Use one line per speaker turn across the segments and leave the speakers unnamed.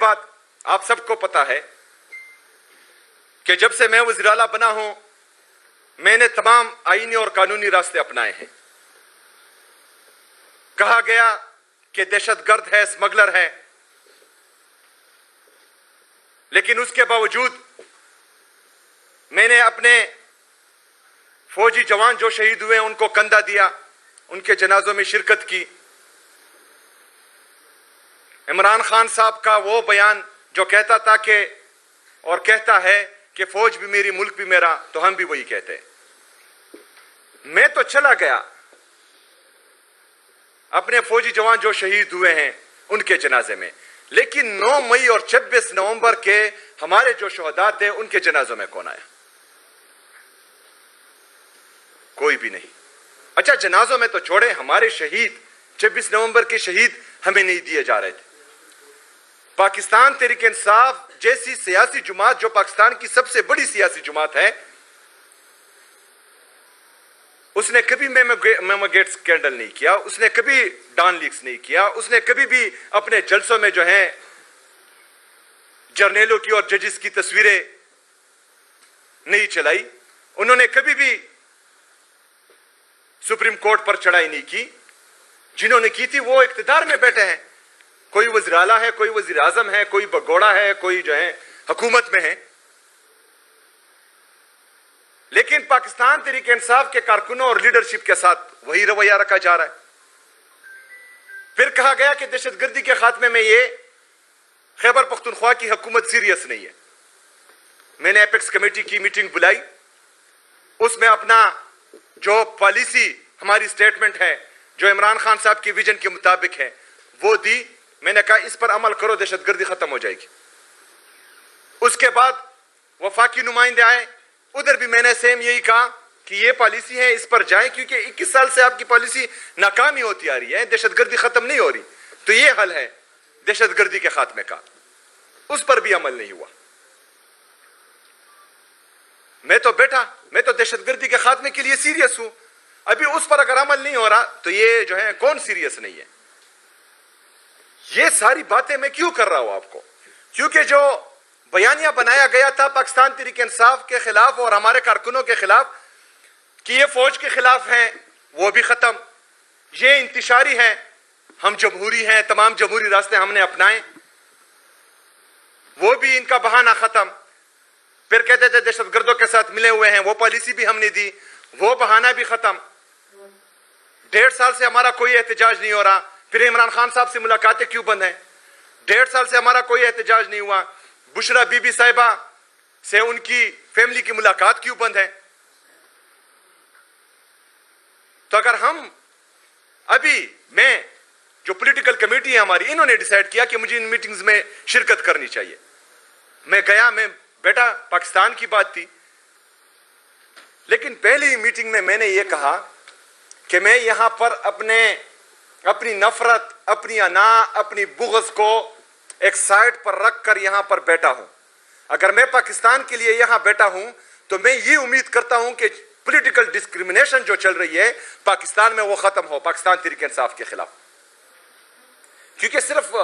بعد آپ سب کو پتا ہے کہ جب سے میں وزیر اعلیٰ بنا ہوں میں نے تمام آئینی اور قانونی راستے اپنائے ہیں. کہا گیا کہ دہشت گرد ہے، اسمگلر ہے، لیکن اس کے باوجود میں نے اپنے فوجی جوان جو شہید ہوئے ان کو کندھا دیا، ان کے جنازوں میں شرکت کی. عمران خان صاحب کا وہ بیان جو کہتا تھا کہ اور کہتا ہے کہ فوج بھی میری ملک بھی میرا، تو ہم بھی وہی کہتے ہیں. میں تو چلا گیا اپنے فوجی جوان جو شہید ہوئے ہیں ان کے جنازے میں، لیکن 9 مئی اور 26 نومبر کے ہمارے جو شہداء تھے ان کے جنازوں میں کون آیا؟ کوئی بھی نہیں. اچھا جنازوں میں تو چھوڑے، ہمارے شہید 26 نومبر کے شہید ہمیں نہیں دیے جا رہے تھے. پاکستان تحریک انصاف جیسی سیاسی جماعت جو پاکستان کی سب سے بڑی سیاسی جماعت ہے، اس نے کبھی میمو گیٹ سکینڈل نہیں کیا، اس نے کبھی ڈان لیکس نہیں کیا، اس نے کبھی بھی اپنے جلسوں میں جو ہیں جرنیلوں کی اور ججز کی تصویریں نہیں چلائی، انہوں نے کبھی بھی سپریم کورٹ پر چڑھائی نہیں کی. جنہوں نے کی تھی وہ اقتدار میں بیٹھے ہیں، کوئی وزیر اعلیٰ ہے، کوئی وزیر اعظم ہے، کوئی بگوڑا ہے، کوئی جو ہے حکومت میں ہے. لیکن پاکستان تحریک انصاف کے کارکنوں اور لیڈرشپ کے ساتھ وہی رویہ رکھا جا رہا ہے. پھر کہا گیا کہ دہشت گردی کے خاتمے میں یہ خیبر پختونخوا کی حکومت سیریس نہیں ہے. میں نے ایپیکس کمیٹی کی میٹنگ بلائی، اس میں اپنا جو پالیسی ہماری سٹیٹمنٹ ہے جو عمران خان صاحب کی ویژن کے مطابق ہے وہ دی. میں نے کہا اس پر عمل کرو، دہشت گردی ختم ہو جائے گی. اس کے بعد وفاقی نمائندے آئے، ادھر بھی میں نے سیم یہی کہا کہ یہ پالیسی ہے اس پر جائیں، کیونکہ 21 سال سے آپ کی پالیسی ناکامی ہوتی آ رہی ہے، دہشت گردی ختم نہیں ہو رہی، تو یہ حل ہے دہشت گردی کے خاتمے کا. اس پر بھی عمل نہیں ہوا. میں تو بیٹھا، میں تو دہشت گردی کے خاتمے کے لیے سیریس ہوں. ابھی اس پر اگر عمل نہیں ہو رہا تو یہ جو ہے کون سیریس نہیں ہے؟ یہ ساری باتیں میں کیوں کر رہا ہوں آپ کو؟ کیونکہ جو بیانیہ بنایا گیا تھا پاکستان تحریک انصاف کے خلاف اور ہمارے کارکنوں کے خلاف کہ یہ فوج کے خلاف ہیں، وہ بھی ختم. یہ انتشاری ہے، ہم جمہوری ہیں، تمام جمہوری راستے ہم نے اپنائے، وہ بھی ان کا بہانہ ختم. پھر کہتے تھے دہشت گردوں کے ساتھ ملے ہوئے ہیں، وہ پالیسی بھی ہم نے دی، وہ بہانہ بھی ختم. 1.5 سال سے ہمارا کوئی احتجاج نہیں ہو رہا. پھر عمران خان صاحب سے ملاقاتیں کیوں بند ہیں؟ 1.5 سال سے ہمارا کوئی احتجاج نہیں ہوا. بشرا بی بی صاحبہ سے ان کی فیملی کی ملاقات کیوں بند ہے؟ تو اگر ہم ابھی میں جو پولیٹیکل کمیٹی ہے ہماری، انہوں نے ڈیسائیڈ کیا کہ مجھے ان میٹنگز میں شرکت کرنی چاہیے. میں گیا، میں بیٹا، پاکستان کی بات تھی. لیکن پہلی میٹنگ میں نے یہ کہا کہ میں یہاں پر اپنی نفرت، اپنی انا، اپنی بغض کو ایک سائڈ پر رکھ کر یہاں پر بیٹھا ہوں. اگر میں پاکستان کے لیے یہاں بیٹھا ہوں تو میں یہ امید کرتا ہوں کہ پولیٹیکل ڈسکریمنیشن جو چل رہی ہے پاکستان میں وہ ختم ہو، پاکستان تحریک انصاف کے خلاف. کیونکہ صرف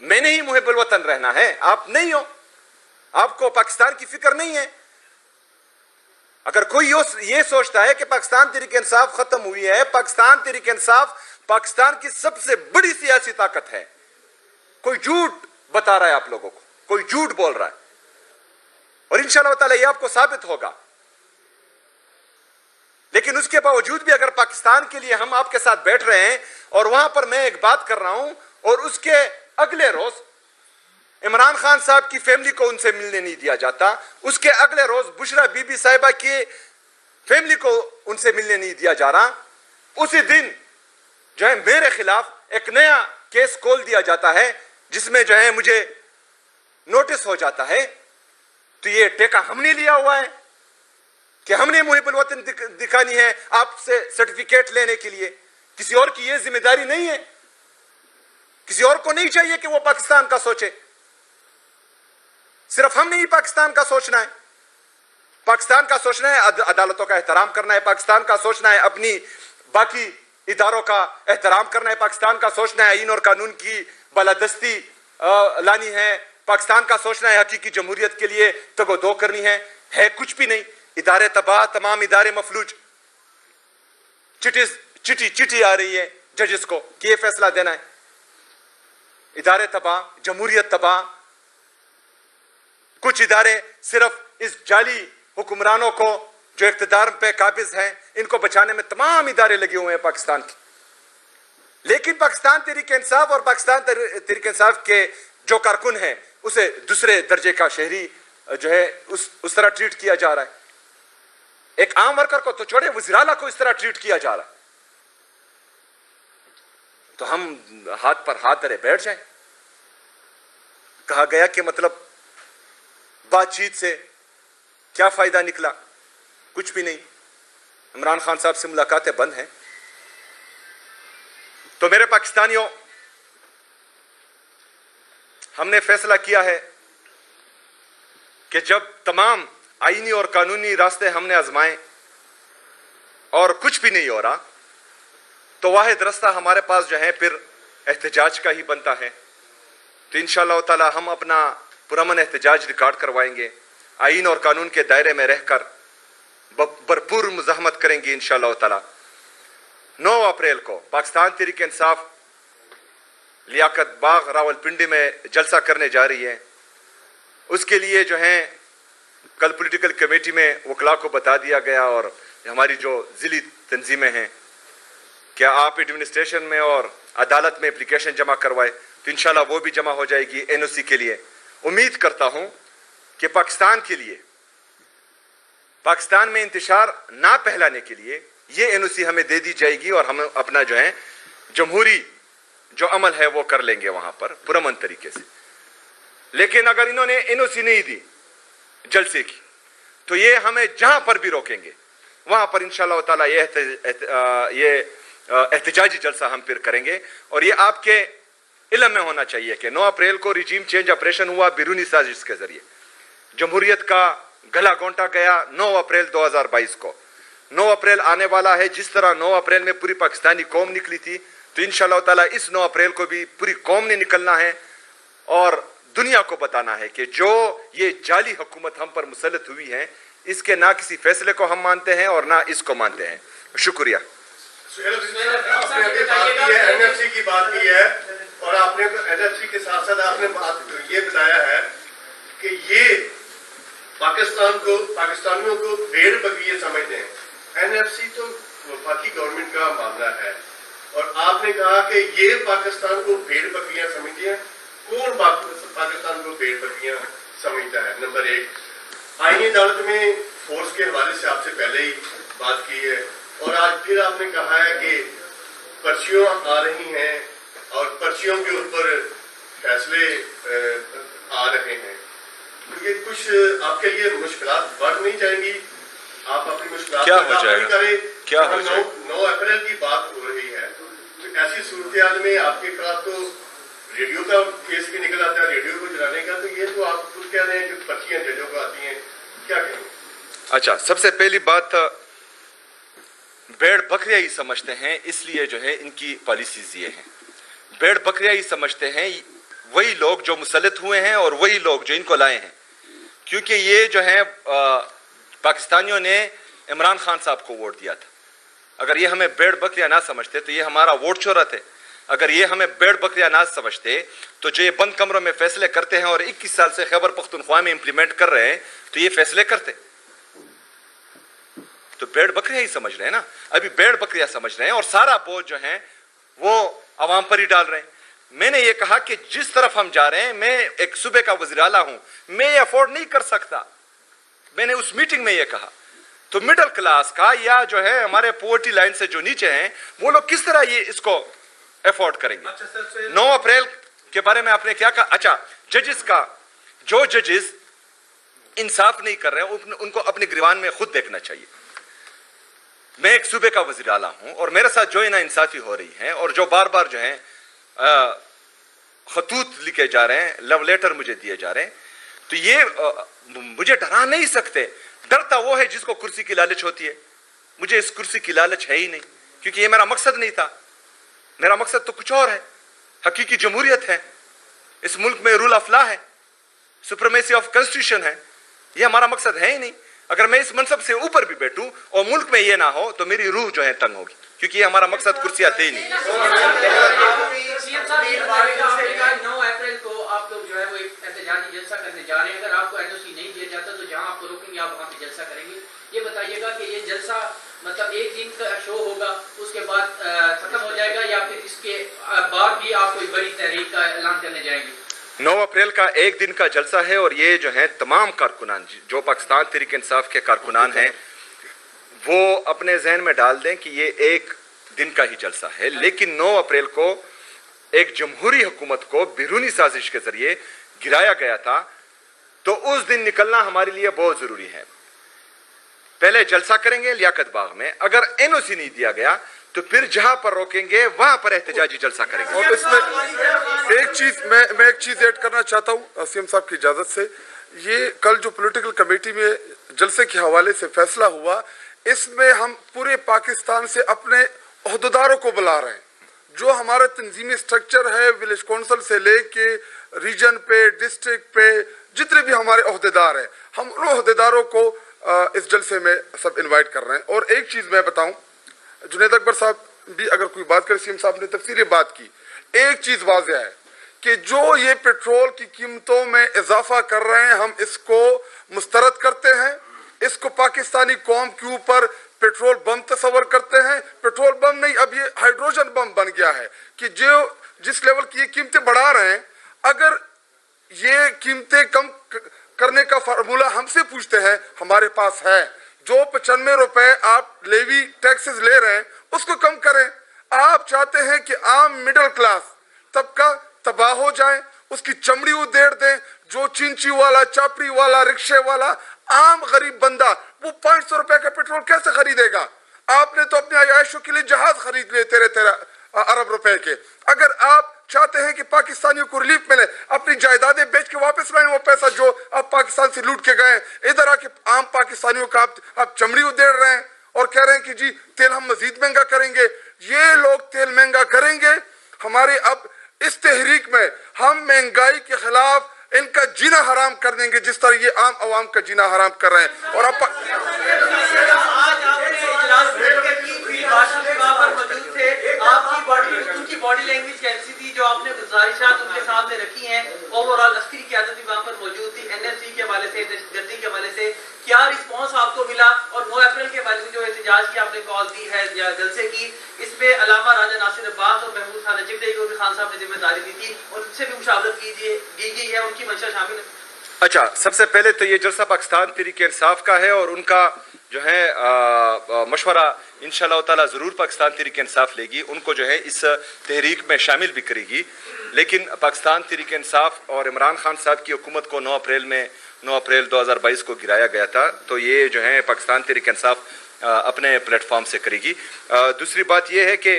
میں نے ہی محب الوطن رہنا ہے، آپ نہیں ہو، آپ کو پاکستان کی فکر نہیں ہے. اگر کوئی یہ سوچتا ہے کہ پاکستان تحریک انصاف ختم ہوئی ہے، پاکستان تحریک انصاف پاکستان کی سب سے بڑی سیاسی طاقت ہے، کوئی جھوٹ بتا رہا ہے آپ لوگوں کو، کوئی جھوٹ بول رہا ہے، اور انشاءاللہ تعالی یہ آپ کو ثابت ہوگا. لیکن اس کے باوجود بھی اگر پاکستان کے لیے ہم آپ کے ساتھ بیٹھ رہے ہیں اور وہاں پر میں ایک بات کر رہا ہوں اور اس کے اگلے روز عمران خان صاحب کی فیملی کو ان سے ملنے نہیں دیا جاتا، اس کے اگلے روز بشرا بی بی صاحبہ کی فیملی کو ان سے ملنے نہیں دیا جا رہا، اسی دن جو ہے میرے خلاف ایک نیا کیس کھول دیا جاتا ہے جس میں جو ہے مجھے نوٹس ہو جاتا ہے. تو یہ ٹیکہ ہم نے لیا ہوا ہے کہ ہم نے محب الوطن دکھانی ہے آپ سے سرٹیفکیٹ لینے کے لیے. کسی اور کی یہ ذمہ داری نہیں ہے، کسی اور کو نہیں چاہیے کہ وہ پاکستان کا سوچے، صرف ہم نے ہی پاکستان کا سوچنا ہے. پاکستان کا سوچنا ہے عدالتوں کا احترام کرنا ہے، پاکستان کا سوچنا ہے اپنی باقی اداروں کا احترام کرنا ہے، پاکستان کا سوچنا ہے آئین اور قانون کی بالادستی लानी है, पाकिस्तान का सोचना है हकीकी जमहूरियत के लिए तगो-दो करनी है कुछ भी नहीं। इदारे तबाह, तमाम इदारे मफलूज। चिट्ठी आ रही है जजेस को कि ये फैसला देना है। इदारे तबाह, जमहूरियत तबाह। कुछ इदारे सिर्फ इस जाली हुक्मरानों को जो इख्तिदार पे काबिज हैं, इनको बचाने में तमाम इदारे लगे हुए हैं पाकिस्तान के। लेकिन पाकिस्तान तहरीक इंसाफ और पाकिस्तान तहरीक इंसाफ के जो कारकुन हैं, उसे दूसरे दर्जे का शहरी जो है उस तरह ट्रीट किया जा रहा है। एक आम वर्कर को तो छोड़े, वज़ीर-ए-आला को इस तरह ट्रीट किया जा रहा है। तो हम हाथ पर हाथ धरे बैठ जाएं। कहा गया कि मतलब बातचीत से क्या फायदा निकला? कुछ भी नहीं। इमरान खान साहब से मुलाकातें बंद हैं। तो मेरे पाकिस्तानियों, हमने फैसला किया है कि जब तमाम आईनी और कानूनी रास्ते हमने आजमाए और कुछ भी नहीं हो रहा, तो वाहिद रास्ता हमारे पास जो है फिर एहतजाज का ही बनता है। तो इंशाअल्लाह ताला हम अपना पुरअमन एहतजाज रिकॉर्ड करवाएंगे, आईन और कानून के दायरे में रहकर भरपूर मुज़ाहमत करेंगे इंशाअल्लाह ताला। 9 अप्रैल को पाकिस्तान तहरीक इंसाफ लियाकत बाग रावलपिंडी में जलसा करने जा रही है। उसके लिए जो है कल पॉलिटिकल कमेटी में वकला को बता दिया गया और हमारी जो ज़िली तंजीमें हैं कि आप एडमिनिस्ट्रेशन में और अदालत में एप्लीकेशन जमा करवाए, तो इंशाल्लाह वो भी जमा हो जाएगी एनओसी के लिए। उम्मीद करता हूं कि पाकिस्तान के लिए, पाकिस्तान में इंतशार ना फैलाने के लिए ये एनओसी हमें दे दी जाएगी और हम अपना जो है जमहूरी जो अमल है वो कर लेंगे वहां पर पुरअमन तरीके से। लेकिन अगर इन्होंने एनओसी नहीं दी जलसे की, तो ये हमें जहां पर भी रोकेंगे वहां पर इंशाअल्लाह ताला ये एहतजाजी जलसा हम फिर करेंगे। और ये आपके इल्म में होना चाहिए कि 9 अप्रैल को रिजीम चेंज ऑपरेशन हुआ बिरूनी साजिश के जरिए। जमहूरियत का गला घोंटा गया 9 अप्रैल 2022 को। 9 अप्रैल आने वाला है। जिस तरह 9 अप्रैल में पूरी पाकिस्तानी कौम निकली थी, तो इंशाअल्लाह ताला इस 9 अप्रैल को भी पूरी कौम ने निकलना है और दुनिया को बताना है कि जो ये जाली हुकूमत हम पर मुसल्लत हुई है, इसके ना किसी फैसले को हम मानते हैं और ना इसको मानते हैं। शुक्रिया।
आपने अभी बात की है, एनएफसी की बात की है, और आपने एनएफसी के साथ साथ आपने बात ये बताया है कि ये पाकिस्तानियों को भेड़ बकरियां समझते हैं। एनएफसी तो वफाकी गवर्नमेंट का मामला है, और आपने कहा कि ये पाकिस्तान को भेड़ बकरियां समझती हैं। कौन पाकिस्तान को भेड़ बकरियां समझता है? नंबर 1, आईनी अदालत में फोर्स के हवाले से आपसे पहले ही बात की है, और आज फिर आपने कहा है कि पर्चियां आ रही हैं और पर्चियों के ऊपर फैसले आ रहे हैं। तो ये कुछ आपके लिए मुश्किलात बढ़ नहीं जाएंगी? आप अपनी मुश्किलात
क्या हो जाएगा? क्या हो जाएगा?
9 अप्रैल की बात हो रही है, तो ऐसी सूरत में आपके खिलाफ तो रेडियो का केस भी निकल आता है, रेडियो को जलाने का। तो ये तो आप खुद कह रहे हैं कि पर्चियां जजों को आती हैं, क्या कहेंगे?
अच्छा, सबसे पहली बात, भेड़ बकरियां ही समझते हैं, इसलिए जो है इनकी पॉलिसीज ये हैं। भेड़ बकरियां ही समझते हैं वही लोग जो मुसल्लत हुए हैं और वही लोग जो इनको लाए हैं, क्योंकि ये जो है पाकिस्तानियों ने इमरान खान साहब को वोट दिया था। अगर ये हमें भेड़ बकरियां ना समझते तो ये हमारा वोट चोरत है। अगर ये हमें भेड़ बकरियां ना समझते तो जो ये बंद कमरों में फैसले करते हैं और 21 साल से खैबर पख्तूनख्वा में इंप्लीमेंट कर रहे हैं, तो ये फैसले करते। तो भेड़ बकरियां ही समझ रहे हैं ना, अभी भेड़ बकरियां समझ रहे हैं और सारा बोझ जो है वो आवाम पर ही डाल रहे हैं। मैंने ये कहा कि जिस तरफ हम जा रहे हैं, मैं एक सूबे का वज़ीर-ए-आला हूं, मैं ये अफोर्ड नहीं कर सकता। मैंने उस मीटिंग में ये कहा। तो मिडिल क्लास का या जो है हमारे पॉवर्टी लाइन से जो नीचे हैं, वो लोग किस तरह ये इसको अफोर्ड करेंगे? 9 अप्रैल के बारे में आपने क्या कहा? अच्छा, जजेस का, जो जजेस इंसाफ नहीं कर रहे हैं उनको अपने गिरवान में खुद देखना चाहिए। मैं एक सूबे का वज़ीर-ए-आला हूं और मेरे साथ जो नाइंसाफी हो रही है और जो बार बार जो है खतूत लिखे जा रहे हैं, लव लेटर मुझे दिए जा रहे हैं, तो ये मुझे डरा नहीं सकते। डरता वो है जिसको कुर्सी की लालच होती है। मुझे इस कुर्सी की लालच है ही नहीं, क्योंकि ये मेरा मकसद नहीं था। मेरा मकसद तो कुछ और है, हकीकी जमहूरियत है। इस मुल्क में रूल ऑफ लॉ है, सुप्रीमेसी ऑफ कॉन्स्टिट्यूशन है। ये हमारा मकसद है ही नहीं। अगर मैं इस मनसब से ऊपर भी बैठूं और मुल्क में ये ना हो तो मेरी रूह जो है तंग होगी, क्योंकि ये हमारा मकसद कुर्सी आते ही नहीं।
9 अप्रैल को आप लोग जो है वो एक एहतजाजी जलसा करने जा रहे हैं। अगर आपको एनओसी नहीं दिया जाता तो जहां आपको रोकेंगे आप वहां पे जलसा करेंगे। ये बताइएगा कि ये जलसा मतलब एक दिन का शो होगा, उसके बाद खत्म हो जाएगा, या फिर इसके बाद भी आप कोई बड़ी तहरीक का ऐलान करने जाएंगे?
9 अप्रैल का एक दिन का जलसा है और ये जो है तमाम कारकुनान जो पाकिस्तान तहरीक इंसाफ के कारकुनान हैं वो अपने जहन में डाल दें कि ये एक दिन का ही जलसा है। लेकिन 9 अप्रैल को एक जमहूरी हुकूमत को बैरूनी साजिश के जरिए गिराया गया था, तो उस दिन निकलना हमारे लिए बहुत जरूरी है। पहले जलसा करेंगे लियाकत बाग में, अगर एनओसी नहीं दिया गया तो फिर जहां पर रोकेंगे वहां पर एहतजाजी जलसा करेंगे।
और इसमें एक चीज मैं एक चीज ऐड करना चाहता हूं सीएम साहब की इजाजत से। ये कल जो पॉलिटिकल कमेटी में जलसे के हवाले से फैसला हुआ, इसमें हम पूरे पाकिस्तान से अपने ओहदेदारों को बुला रहे हैं। जो हमारा तंजीमी स्ट्रक्चर है, विलेज काउंसिल से लेके रीजन पे, डिस्ट्रिक्ट पे, जितने भी हमारे ओहदेदार हैं, हम उन ओहदेदारों को इस जलसे में सब इनवाइट कर रहे हैं। और एक चीज मैं बताऊं, जुनैद अकबर साहब भी अगर कोई बात करे, सीएम साहब ने तफसीली बात की, एक चीज वाज़ेह है कि जो ये पेट्रोल की कीमतों में इजाफा कर रहे हैं, हम इसको मुस्तरद करते हैं। इसको पाकिस्तानी कौम के ऊपर पेट्रोल बम तस्वर करते हैं। पेट्रोल बम नहीं, अब ये हाइड्रोजन बम बन गया है कि जो जिस लेवल की ये कीमतें बढ़ा रहे हैं, अगर ये कीमतें कम करने का फार्मूला हमसे पूछते हैं, हमारे पास है। जो 95 रुपए आप लेवी टैक्सेस ले रहे हैं उसको कम करें। आप चाहते हैं कि आम मिडिल क्लास तबका तबाह हो जाए, उसकी चमड़ी उधेड़ दें। जो चिंची वाला, चापड़ी वाला, रिक्शे वाला, आम गरीब बंदा वो 500 रुपए का पेट्रोल कैसे खरीदेगा? आपने तो अपने आयशों के लिए जहाज खरीद लिए 13 अरब रुपए के। अगर आप चाहते हैं कि पाकिस्तानियों को रिलीफ मिले, अपनी जायदादें बेच के वापस लाएं वो पैसा जो आप पाकिस्तान से लूट के गए। इधर आके आम पाकिस्तानियों का आप चमड़ी उधेड़ रहे हैं और कह रहे हैं कि जी तेल हम मजीद महंगा करेंगे। ये लोग तेल महंगा करेंगे। हमारे अब इस तहरीक में हम महंगाई के खिलाफ इनका जीना हराम कर देंगे, जिस तरह ये आम आवाम का जीना हराम कर रहे हैं। और
उनकी बॉडी लैंग्वेज कैसी थी जो आपने गुजारिशात उनके सामने रखी हैं? ओवरऑल अस्करी क़यादत भी वहाँ पर मौजूद थी। एनएफसी के हवाले से, दहशतगर्दी के हवाले से क्या रिस्पॉन्स आपको मिला? और 9 अप्रैल के हवाले से जो एहतजाज की आपने कॉल दी है या जलसे की, इसमें अलामा राजा नासिर अब्बास और महमूद खान नजीब को भी खान साहब ने जिम्मेदारी दी थी, उनसे भी मुशावरत की गई है, उनकी मंशा शामिल है?
अच्छा, सबसे पहले तो ये जलसा पाकिस्तान तहरीक इंसाफ का है और उनका जो है मशवरा इंशाअल्लाह ताला ज़रूर पाकिस्तान तहरीक इंसाफ लेगी, उनको जो है इस तहरीक में शामिल भी करेगी। लेकिन पाकिस्तान तहरीक इंसाफ और इमरान खान साहब की हुकूमत को 9 अप्रैल 2022 को गिराया गया था, तो ये जो है पाकिस्तान तहरीक इंसाफ अपने प्लेटफॉर्म से करेगी। दूसरी बात यह है कि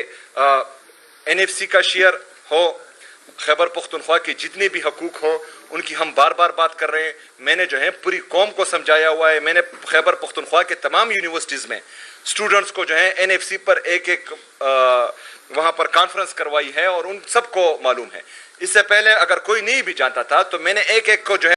NFC का शेयर हो, खैबर पख्तूनख्वा के जितने भी हकूक हो उनकी हम बार बार बात कर रहे हैं। मैंने जो है पूरी कौम को समझाया हुआ है। मैंने खैबर पख्तूनख्वा के तमाम यूनिवर्सिटीज़ में स्टूडेंट्स को जो है NFC पर एक वहाँ पर कॉन्फ्रेंस करवाई है और उन सबको मालूम है। इससे पहले अगर कोई नहीं भी जानता था तो मैंने एक को जो है